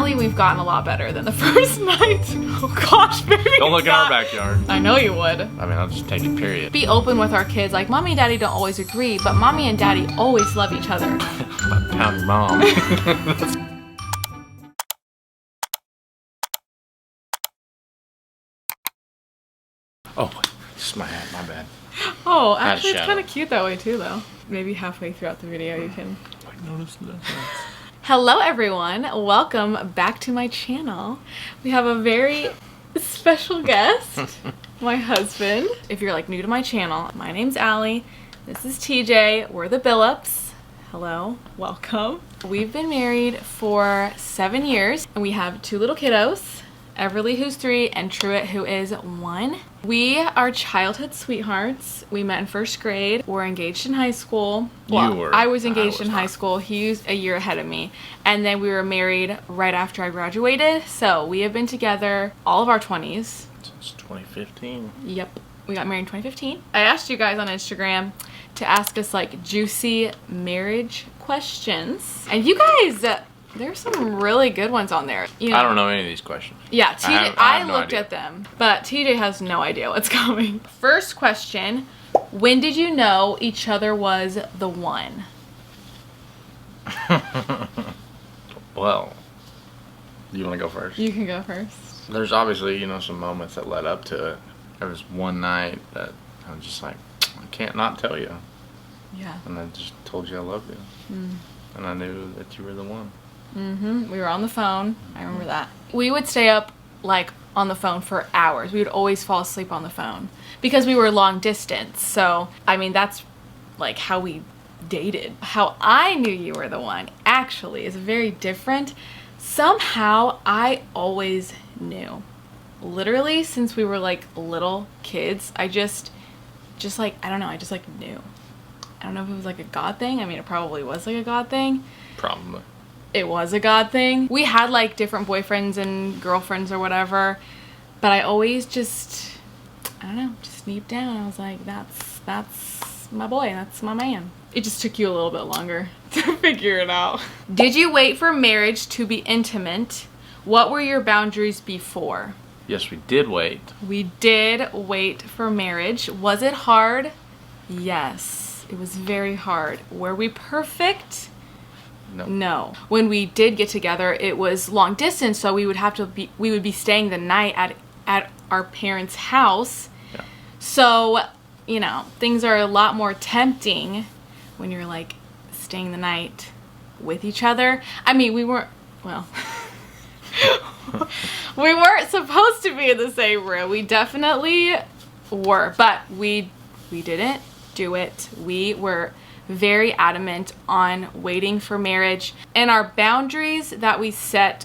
Definitely we've gotten a lot better than the first night. Oh gosh, baby. Don't look in our backyard. I know you would. I mean, I'll just take it, period. Be open with our kids. Like, mommy and daddy don't always agree, but mommy and daddy always love each other. Pound mom. Oh, this is my hat, my bad. Oh, actually it's kind of cute that way too though. Maybe halfway throughout the video you can... Notice that. Hello everyone, welcome back to my channel. We have a very special guest, my husband. If you're like new to my channel, my name's Allie, this is TJ, we're the Billups. Hello, welcome. We've been married for 7 years and we have 2 little kiddos, Everly who's 3 and Truett who is 1. We are childhood sweethearts. We met in 1st grade. We're engaged in high school. Well, I was engaged in high school. He was a year ahead of me. And then we were married right after I graduated. So we have been together all of our 20s. Since 2015. Yep. We got married in 2015. I asked you guys on Instagram to ask us like juicy marriage questions. And you guys... There's some really good ones on there. You know, I don't know any of these questions. Yeah, TJ, I looked at them, but TJ has no idea what's coming. First question, when did you know each other was the one? Well, you want to go first? You can go first. There's obviously, you know, some moments that led up to it. There was one night that I was just like, I can't not tell you. Yeah. And I just told you I love you. Mm. And I knew that you were the one. Mm-hmm. We were on the phone. I remember that. We would stay up like on the phone for hours. We would always fall asleep on the phone because we were long distance. So, I mean, that's like how we dated. How I knew you were the one actually is very different. Somehow I always knew. Literally since we were like little kids, I just like, I don't know, I just like knew. I don't know if it was like a God thing. I mean, it probably was like a God thing. Probably. It was a God thing. We had like different boyfriends and girlfriends or whatever, but I always just, I don't know, just deep down I was like, that's my boy, that's my man. It just took you a little bit longer to figure it out. Did you wait for marriage to be intimate? What were your boundaries before? Yes, we did wait. We did wait for marriage. Was it hard? Yes, it was very hard. Were we perfect? No. When we did get together, it was long distance, so we would be staying the night at our parents' house. Yeah. So, you know, things are a lot more tempting when you're like staying the night with each other. I mean, we weren't supposed to be in the same room. We definitely were, but we didn't do it. We were very adamant on waiting for marriage, and our boundaries that we set,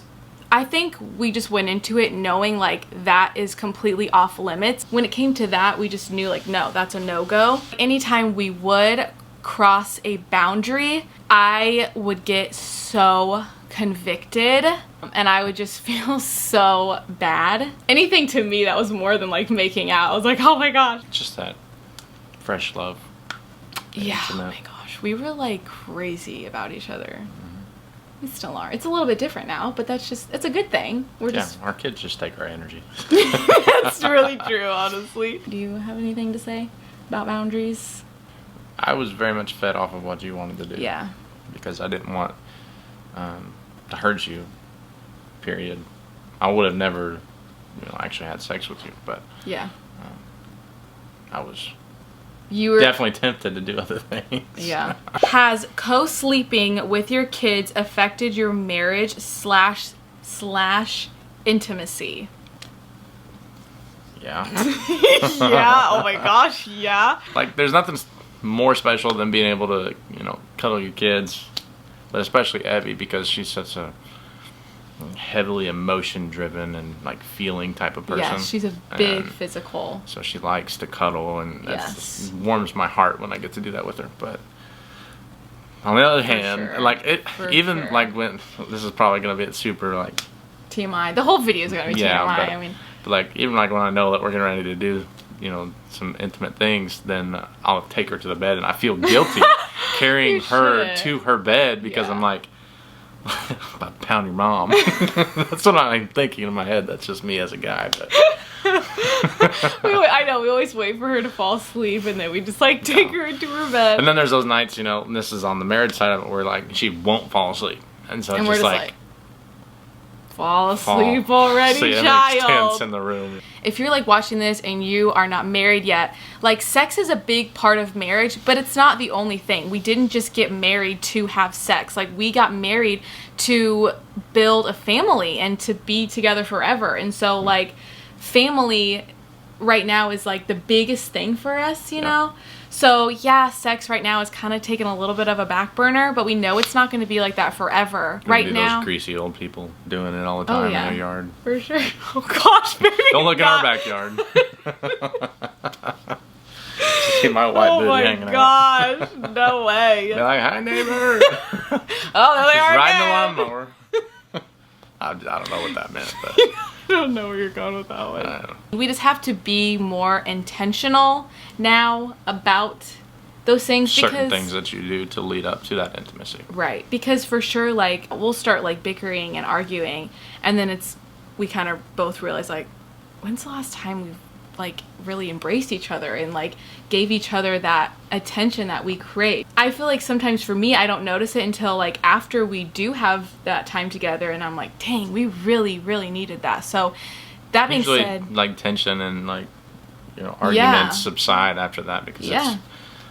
I think we just went into it knowing like that is completely off limits. When it came to that, we just knew like, no, that's a no-go. Anytime we would cross a boundary, I would get so convicted and I would just feel so bad. Anything to me that was more than like making out, I was like, oh my gosh. Just that fresh love. Yeah, oh my gosh. We were like crazy about each other. Mm-hmm. We still are. It's a little bit different now, but that's just, it's a good thing. Our kids just take our energy. That's really true, honestly. Do you have anything to say about boundaries? I was very much fed off of what you wanted to do. Yeah. Because I didn't want to hurt you, period. I would have never, actually had sex with you, but yeah, I was... You were definitely tempted to do other things. Yeah. Has co-sleeping with your kids affected your marriage slash intimacy? Yeah. Yeah. Oh my gosh. Yeah. Like, there's nothing more special than being able to, cuddle your kids, but especially Evie because she's such a heavily emotion driven and like feeling type of person. Yeah, she's a big physical. So she likes to cuddle, and that warms my heart when I get to do that with her. But on the other hand, like like when this is probably gonna be super like TMI. The whole video is gonna be TMI. But like even like when I know that we're getting ready to do some intimate things, then I'll take her to the bed and I feel guilty carrying her to her bed because I'm like, About to pound your mom. That's what I'm thinking in my head. That's just me as a guy. But I know, we always wait for her to fall asleep, and then we just like take her into her bed. And then there's those nights, you know, and this is on the marriage side of it, where like she won't fall asleep, and so and it's we're just like fall asleep already, so, yeah, child. tense in the room. If you're like watching this and you are not married yet, like sex is a big part of marriage, but it's not the only thing. We didn't just get married to have sex. Like we got married to build a family and to be together forever. And so like family right now is like the biggest thing for us, you know? So yeah, sex right now is kind of taking a little bit of a back burner, but we know it's not going to be like that forever. Right now, those greasy old people doing it all the time in their yard. For sure. Oh gosh, baby. Don't look in our backyard. See my white booty hanging out. Oh my gosh, no way. They're like, hi neighbor. Oh, there they are riding again. the lawnmower. I don't know what that meant, but I don't know where you're going with that one. We just have to be more intentional now about those things. Certain things that you do to lead up to that intimacy. Right. Because for sure, like, we'll start, like, bickering and arguing, and then we kind of both realize, like, when's the last time we've, like, really embraced each other and, like, gave each other that attention that we crave? I feel like sometimes for me, I don't notice it until, like, after we do have that time together, and I'm like, dang, we really, really needed that. So, that being Usually, said... like, tension and, like, you know, arguments subside after that, because it's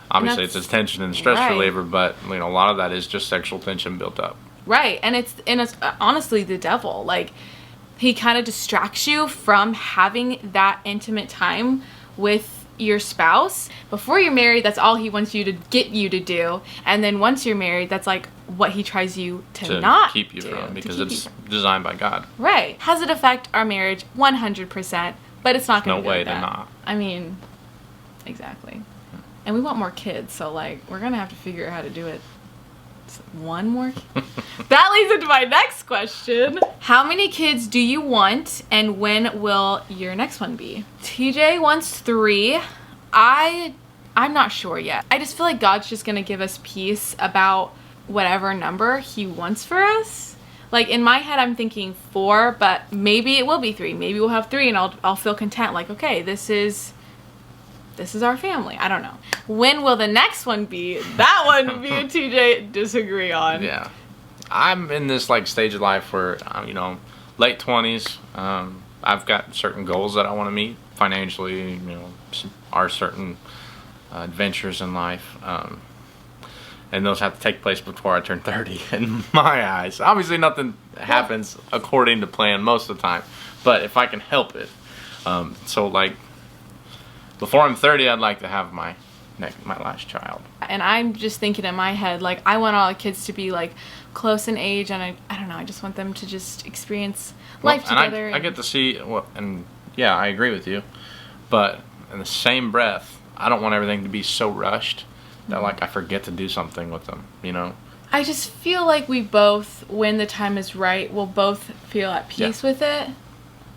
obviously it's tension and stress reliever, but you know, a lot of that is just sexual tension built up. Right, and it's honestly the devil. Like, he kind of distracts you from having that intimate time with your spouse. Before you're married, that's all he wants you to get you to do, and then once you're married, that's like what he tries you to not keep you do, from, because it's designed by God. Right. Has it affect our marriage? 100%. But it's not going to no way to not. I mean, exactly. And we want more kids, so like we're going to have to figure out how to do it. One more? That leads into my next question. How many kids do you want, and when will your next one be? TJ wants 3. I'm not sure yet. I just feel like God's just going to give us peace about whatever number he wants for us. Like, in my head, I'm thinking 4, but maybe it will be 3. Maybe we'll have 3, and I'll feel content. Like, okay, this is our family. I don't know. When will the next one be? That one, me and TJ disagree on. Yeah. I'm in this, like, stage of life where, you know, late 20s. I've got certain goals that I want to meet financially, you know, our certain adventures in life. And those have to take place before I turn 30 in my eyes. Obviously, nothing happens according to plan most of the time. But if I can help it. So, like, before I'm 30, I'd like to have my last child. And I'm just thinking in my head, like, I want all the kids to be, like, close in age. And I don't know, I just want them to just experience life together. I get to see, and yeah, I agree with you. But in the same breath, I don't want everything to be so rushed that, like, I forget to do something with them, you know? I just feel like we both, when the time is right, will both feel at peace with it.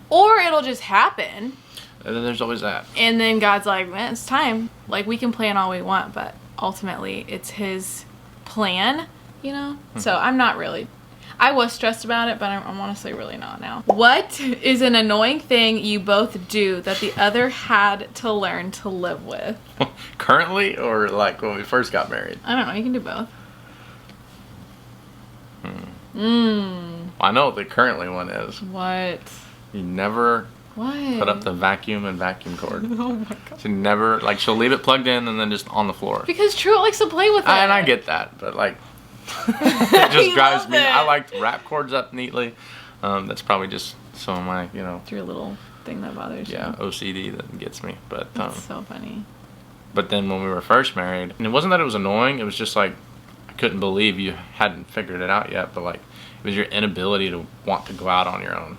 Or it'll just happen. And then there's always that. And then God's like, man, it's time. Like, we can plan all we want, but ultimately it's his plan, you know? So I'm not really... I was stressed about it, but I'm honestly really not now. What is an annoying thing you both do that the other had to learn to live with? Currently, or like when we first got married? I don't know. You can do both. I know what the currently one is. What? You never put up the vacuum and vacuum cord. Oh my god. She never, like, she'll leave it plugged in and then just on the floor. Because True likes to play with it. And I get that, but like... it just drives me. I like to wrap cords up neatly. That's probably just some of my, you know, it's your little thing that bothers you. Yeah, OCD that gets me. But that's so funny. But then when we were first married, and it wasn't that it was annoying. It was just like I couldn't believe you hadn't figured it out yet. But like it was your inability to want to go out on your own.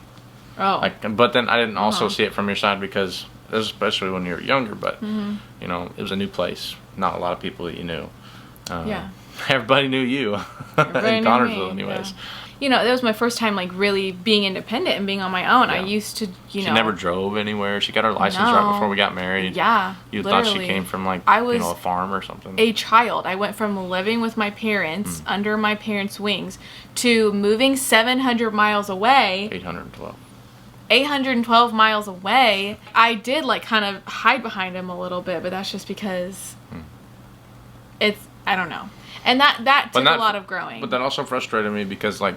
Oh. Like, but then I didn't also see it from your side because, especially when you were younger. But you know, it was a new place. Not a lot of people that you knew. Yeah. Everybody knew you in Connersville, anyways. that was my first time like really being independent and being on my own. I used to, She never drove anywhere. She got her license right before we got married. Yeah, You thought she came from like, a farm or something. A child. I went from living with my parents under my parents' wings to moving 700 miles away. 812 miles away. I did like kind of hide behind him a little bit, but that's just because I don't know. And that took a lot of growing. But that also frustrated me because like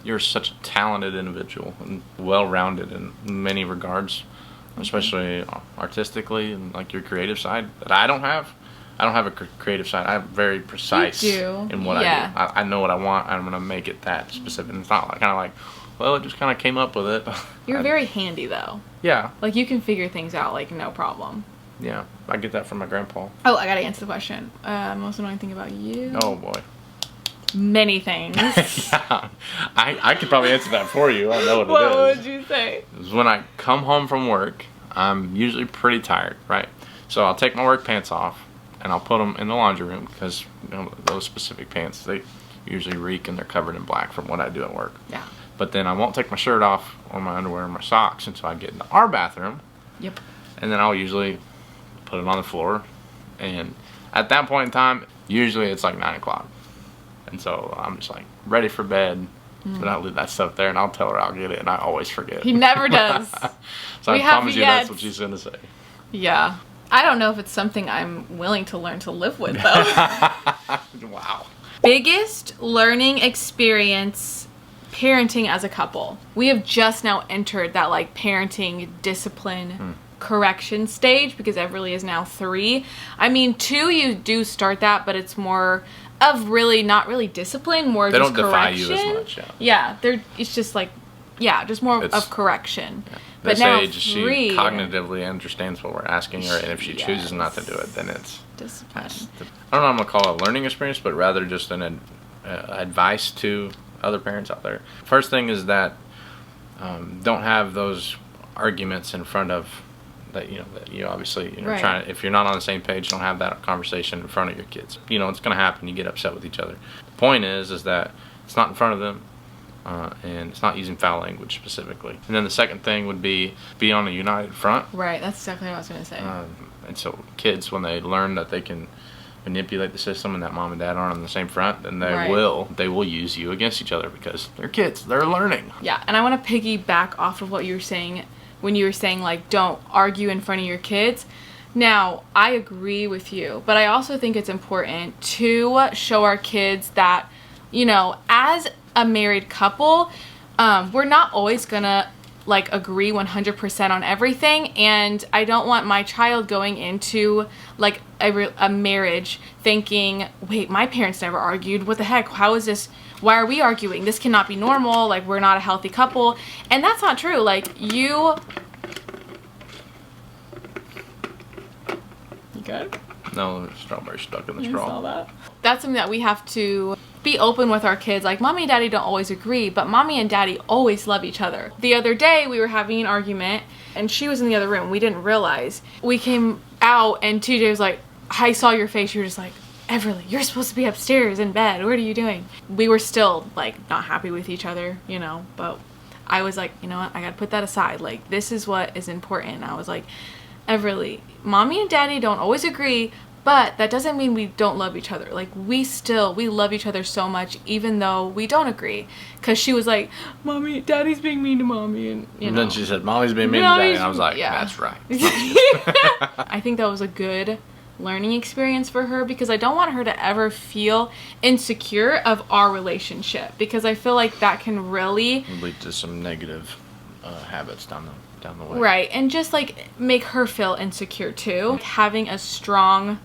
you're such a talented individual and well-rounded in many regards, especially artistically and like your creative side that I don't have. I don't have a creative side. I'm very precise in what I do. I know what I want. I'm going to make it that specific. And it's not kind of like, well, it just kind of came up with it. You're very handy, though. Yeah. Like, you can figure things out, like, no problem. Yeah. I get that from my grandpa. Oh, I got to answer the question. Most annoying thing about you? Oh, boy. Many things. Yeah. I could probably answer that for you. I know what it is. What would you say? Is when I come home from work, I'm usually pretty tired, right? So I'll take my work pants off, and I'll put them in the laundry room because those specific pants, they usually reek and they're covered in black from what I do at work. Yeah. But then I won't take my shirt off or my underwear or my socks until I get into our bathroom. Yep. And then I'll usually put it on the floor. And at that point in time, usually it's like 9 o'clock. And so I'm just like ready for bed. But I'll leave that stuff there and I'll tell her I'll get it and I always forget. He never does. So I promise you that's what she's going to say. Yeah. I don't know if it's something I'm willing to learn to live with, though. Wow. Biggest learning experience parenting as a couple. We have just now entered that like parenting discipline correction stage because Everly is now 3. I mean, 2 you do start that, but it's more of really not really discipline, more they just don't correction. defy you as much. Yeah, it's just like just more of correction. Yeah. But this now age, 3, she cognitively understands what we're asking her, and if she chooses not to do it, then it's discipline. I don't know. I'm gonna call it a learning experience, but rather just an advice to other parents out there. First thing is that don't have those arguments in front of that you obviously trying. If you're not on the same page, don't have that conversation in front of your kids. It's gonna happen. You get upset with each other. The point is that it's not in front of them. And it's not using foul language specifically. And then the second thing would be on a united front. Right, that's exactly what I was going to say. And so kids, when they learn that they can manipulate the system and that mom and dad aren't on the same front, then they will use you against each other because they're kids. They're learning. Yeah, and I want to piggyback off of what you were saying when you were saying, like, don't argue in front of your kids. Now, I agree with you, but I also think it's important to show our kids that, as a married couple, we're not always gonna like agree 100% on everything, and I don't want my child going into like a marriage thinking, wait, my parents never argued, what the heck, how is this, why are we arguing, this cannot be normal, like we're not a healthy couple. And that's not true. Like you good? No, there's strawberry stuck in the straw. Saw that? That's something that we have to be open with our kids. Like, mommy and daddy don't always agree, but mommy and daddy always love each other. The other day we were having an argument and she was in the other room. We didn't realize. We came out and TJ was like, I saw your face. You were just like, Everly, you're supposed to be upstairs in bed. What are you doing? We were still like not happy with each other, but I was like, you know what? I gotta put that aside. Like, this is what is important. And I was like, Everly, mommy and daddy don't always agree, but that doesn't mean we don't love each other. Like, we love each other so much, even though we don't agree. Because she was like, daddy's being mean to mommy. And then she said, mommy's being mean to daddy. And I was like, that's right. I think that was a good learning experience for her because I don't want her to ever feel insecure of our relationship. Because I feel like that can really lead to some negative habits down the way. Right. And just like make her feel insecure too. Like, having a strong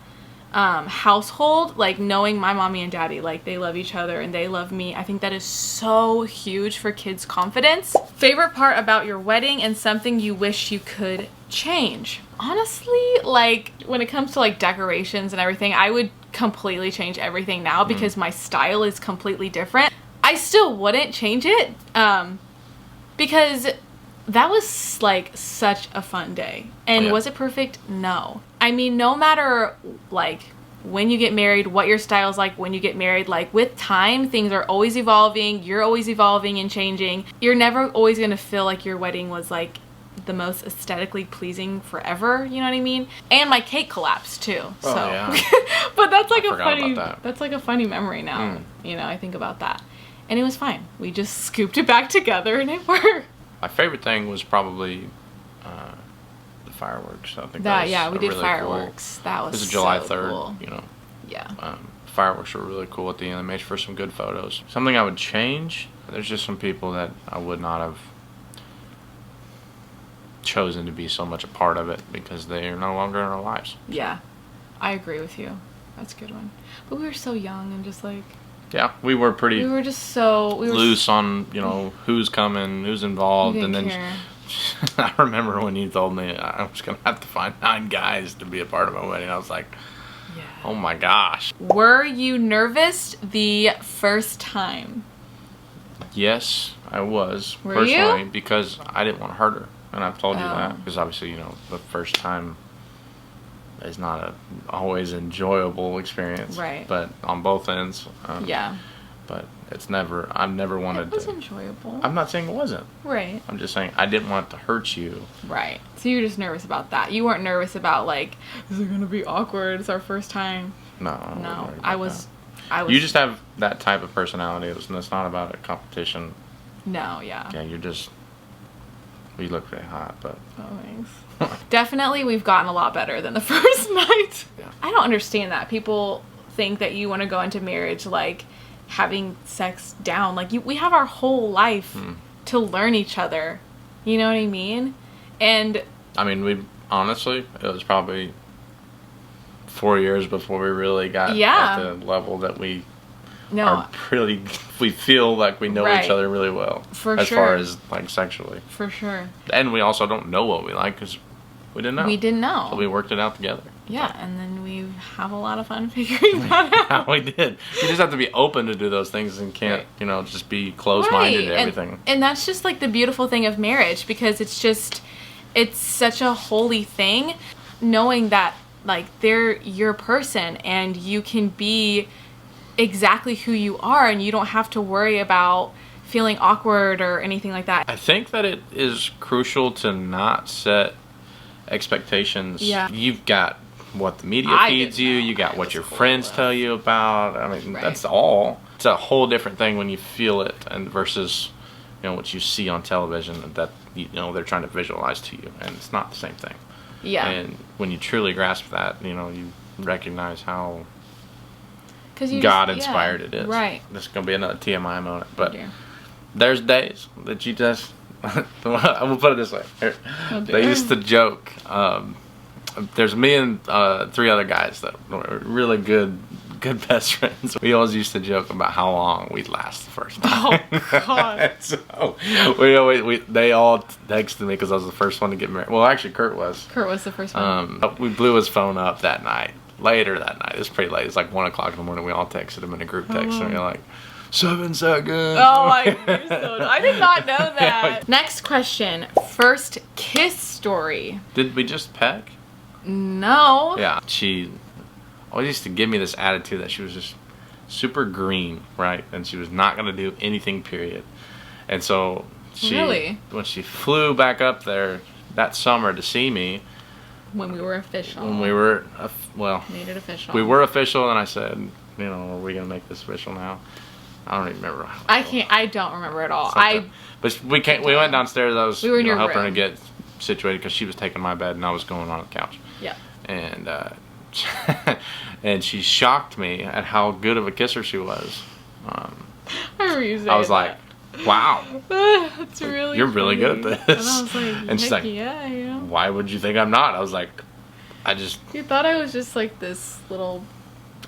household, like knowing my mommy and daddy, like they love each other and they love me, I think that is so huge for kids' confidence. Favorite part about your wedding and something you wish you could change? Honestly, like when it comes to like decorations and everything, I would completely change everything now because my style is completely different. I still wouldn't change it because that was like such a fun day. And was it perfect? No. I mean, no matter like when you get married, what your style's like when you get married. Like with time, things are always evolving. You're always evolving and changing. You're never always going to feel like your wedding was like the most aesthetically pleasing forever, you know what I mean? And my cake collapsed too. So yeah. but that's like that's like a funny memory now. You know, I think about that. And it was fine. We just scooped it back together and it worked. My favorite thing was probably the fireworks. I think we did really fireworks. Cool. That was It was July so 3rd, cool. you know. Yeah. Fireworks were really cool at the end. They made for some good photos. Something I would change, there's just some people that I would not have chosen to be so much a part of it because they are no longer in our lives. Yeah. I agree with you. That's a good one. But we were so young and just like... Yeah, we were pretty... We were just so... loose on, you know, who's coming, who's involved, and then... care. I remember when you told me I was going to have to find 9 guys to be a part of my wedding. I was like, yeah. Oh my gosh. Were you nervous the first time? Yes, I was. Were personally, you? Because I didn't want to hurt her. And I've told you that. Because obviously, you know, the first time is not a always enjoyable experience. Right. But on both ends. Yeah. But it's never, I've never wanted to. It was enjoyable. I'm not saying it wasn't. Right. I'm just saying I didn't want to hurt you. Right. So you were just nervous about that. You weren't nervous about like, is it going to be awkward? It's our first time. No. I was. You just have that type of personality. It's not about a competition. No, yeah. Yeah, you look pretty hot, but. Oh, thanks. Definitely, we've gotten a lot better than the first night. Yeah. I don't understand that. People think that you want to go into marriage like having sex down. Like we have our whole life to learn each other. You know what I mean? And I mean, honestly, it was probably 4 years before we really got at the level that we are really, we feel like we know each other really well. As far as like sexually. For sure. And we also don't know what we like because we didn't know. We didn't know. So we worked it out together. Yeah, and then we have a lot of fun figuring that out. We did. You just have to be open to do those things and can't, you know, just be closed-minded to everything. And that's just like the beautiful thing of marriage because it's such a holy thing knowing that like they're your person and you can be exactly who you are and you don't have to worry about feeling awkward or anything like that. I think that it is crucial to not set expectations. Yeah. You've got what the media feeds you. You got what your friends tell you about. I mean, that's all. It's a whole different thing when you feel it and versus, you know, what you see on television that, you know, they're trying to visualize to you. And it's not the same thing. Yeah. And when you truly grasp that, you know, you recognize how you God-inspired it is. Right. This is going to be another TMI moment. But there's days that you just... I will put it this way. They used to joke. There's me and 3 other guys that were really good best friends. We always used to joke about how long we'd last the first time. Oh God! So they all texted me because I was the first one to get married. Well, actually, Kurt was. Kurt was the first one. We blew his phone up that night. Later that night, it was pretty late. It was like 1 o'clock in the morning. We all texted him in a group text, and we were like, 7 seconds. Oh my God, I did not know that. Next question. First kiss story. Did we just peck? No. Yeah. She always used to give me this attitude that she was just super green, right? And she was not going to do anything, period. And so when she flew back up there that summer to see me. When we were official. When we were, made it official. We were official, and I said, you know, are we going to make this official now? I don't even remember. I don't remember at all. But we went downstairs. I was helping room. her to get situated because she was taking my bed and I was going on the couch. Yeah. And and she shocked me at how good of a kisser she was. I remember you saying I was like, wow. That's really You're really good at this. And I was like, and she's like, yeah. Why would you think I'm not? I was like, You thought I was just like this little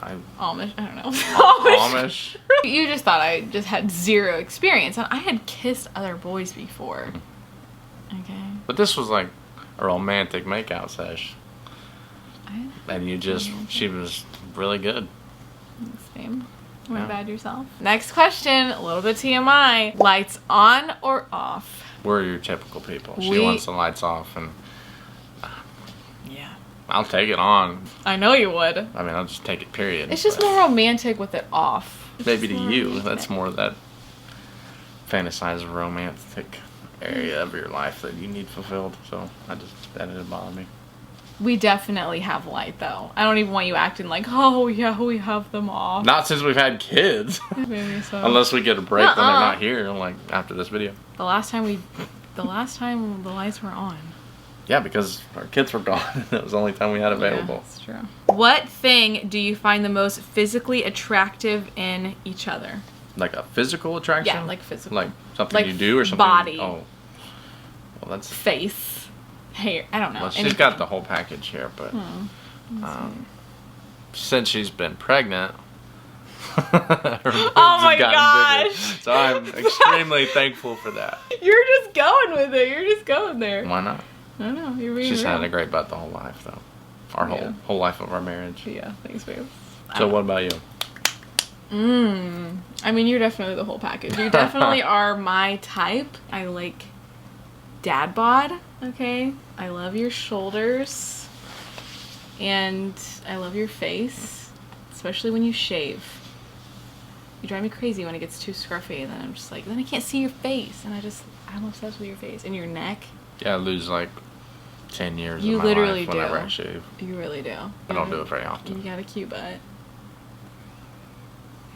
Amish, I don't know. Amish. You just thought I just had zero experience, and I had kissed other boys before. Okay. But this was like a romantic makeout sesh. And she was really good. Same. Went bad yourself. Next question, a little bit TMI. Lights on or off? We're your typical people. She wants the lights off, and yeah. I'll take it on. I know you would. I mean, I'll just take it, period. It's just more romantic with it off. Maybe to you, that's more that fantasized romantic area of your life that you need fulfilled. So that didn't bother me. We definitely have light, though. I don't even want you acting like, oh, yeah, we have them off. Not since we've had kids. Maybe so. Unless we get a break when they're not here, like after this video. The last time the lights were on. Yeah, because our kids were gone. That was the only time we had available. Yeah, that's true. What thing do you find the most physically attractive in each other? Like a physical attraction? Yeah, like physical. Like something like you do or something? Body. Oh. Well, that's... Face. Hair. I don't know. Well, she's got the whole package here, but... since she's been pregnant... her boobs have gotten bigger. So I'm extremely thankful for that. You're just going with it. You're just going there. Why not? I don't know. You're being She's real. had a great butt the whole life, though. Our whole life of our marriage. Yeah, thanks, babe. So what about you? I mean, you're definitely the whole package. You definitely are my type. I like dad bod, okay? I love your shoulders. And I love your face. Especially when you shave. You drive me crazy when it gets too scruffy, and then I'm just like, then I can't see your face. And I'm obsessed with your face. And your neck. Yeah, I lose like 10 years You of my literally life whenever I shave. You really do. I don't do it very often. You got a cute butt.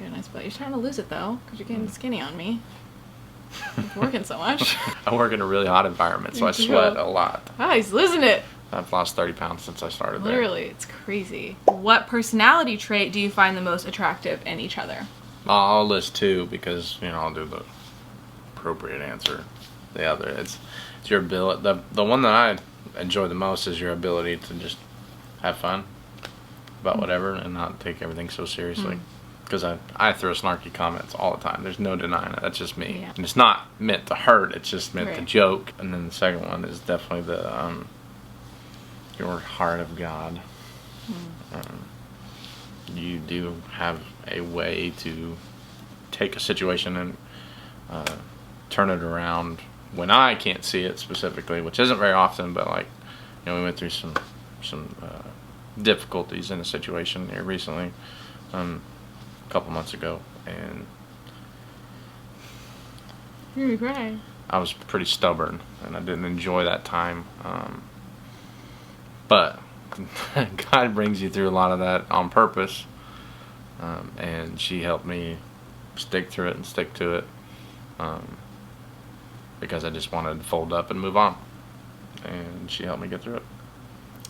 You got a nice butt. You're starting to lose it though, because you're getting skinny on me. You're working so much. I work in a really hot environment, so I sweat a lot. Ah, he's losing it. I've lost 30 pounds since I started Literally, it's crazy. What personality trait do you find the most attractive in each other? I'll list two because, I'll do the appropriate answer. The other, it's your ability. The one that I enjoy the most is your ability to just have fun about whatever and not take everything so seriously. Because I throw snarky comments all the time. There's no denying it. That's just me. Yeah. And it's not meant to hurt. It's just meant to joke. And then the second one is definitely the your heart of God. You do have a way to take a situation and turn it around when I can't see it specifically, which isn't very often, but like, we went through some difficulties in a situation here recently, a couple months ago, and You're crying. I was pretty stubborn and I didn't enjoy that time, but God brings you through a lot of that on purpose, and she helped me stick through it and stick to it, because I just wanted to fold up and move on, and she helped me get through it.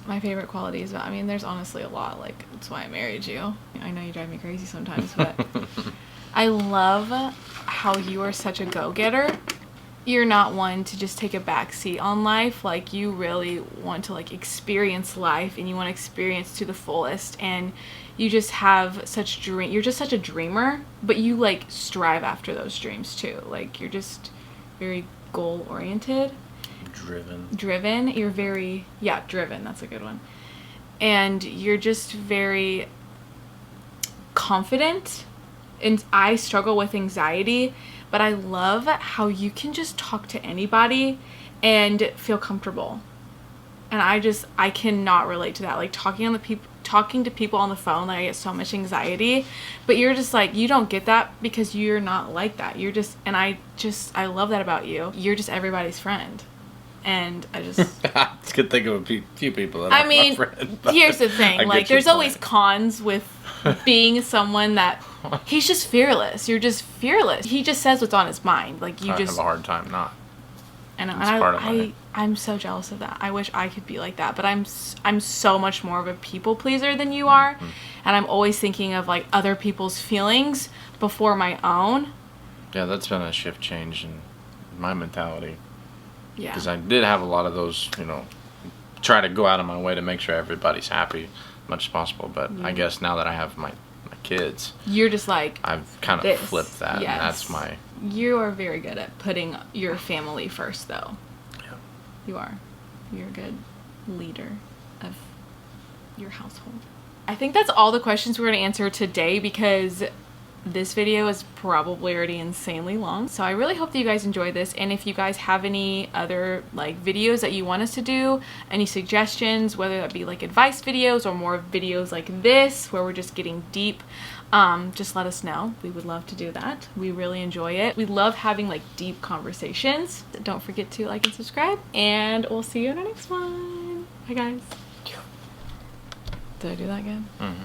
My favorite qualities, I mean, there's honestly a lot, like, that's why I married you. I know you drive me crazy sometimes, but I love how you are such a go-getter. You're not one to just take a back seat on life. Like, you really want to, like, experience life, and you want to experience to the fullest, and you just have such you're just such a dreamer, but you, like, strive after those dreams, too. Like, you're just very goal-oriented. Driven. You're very, driven. That's a good one. And you're just very confident. And I struggle with anxiety, but I love how you can just talk to anybody and feel comfortable. And I cannot relate to that. Like, talking to people on the phone, like, I get so much anxiety, but you're just like, you don't get that because you're not like that. You're just, and I love that about you. You're just everybody's friend. And I just... I could think of a few people that are my friend. Here's the thing. Like, there's always cons with being someone that... He's just fearless. You're just fearless. He just says what's on his mind. Like, you I have a hard time not. And I'm so jealous of that. I wish I could be like that. But I'm so much more of a people pleaser than you are. And I'm always thinking of, like, other people's feelings before my own. Yeah, that's been a shift change in my mentality. Yeah. Because I did have a lot of those, try to go out of my way to make sure everybody's happy as much as possible. But I guess now that I have my kids, you're just like, I've kind of flipped that. Yes. And that's my... You are very good at putting your family first, though. Yeah. You are. You're a good leader of your household. I think that's all the questions we're going to answer today, because this video is probably already insanely long. So I really hope that you guys enjoy this, and if you guys have any other like videos that you want us to do, any suggestions, whether that be like advice videos or more videos like this where we're just getting deep, just let us know. We would love to do that. We really enjoy it. We love having like deep conversations. Don't forget to like and subscribe, and we'll see you in our next one. Bye guys. Did I do that again? Mm-hmm.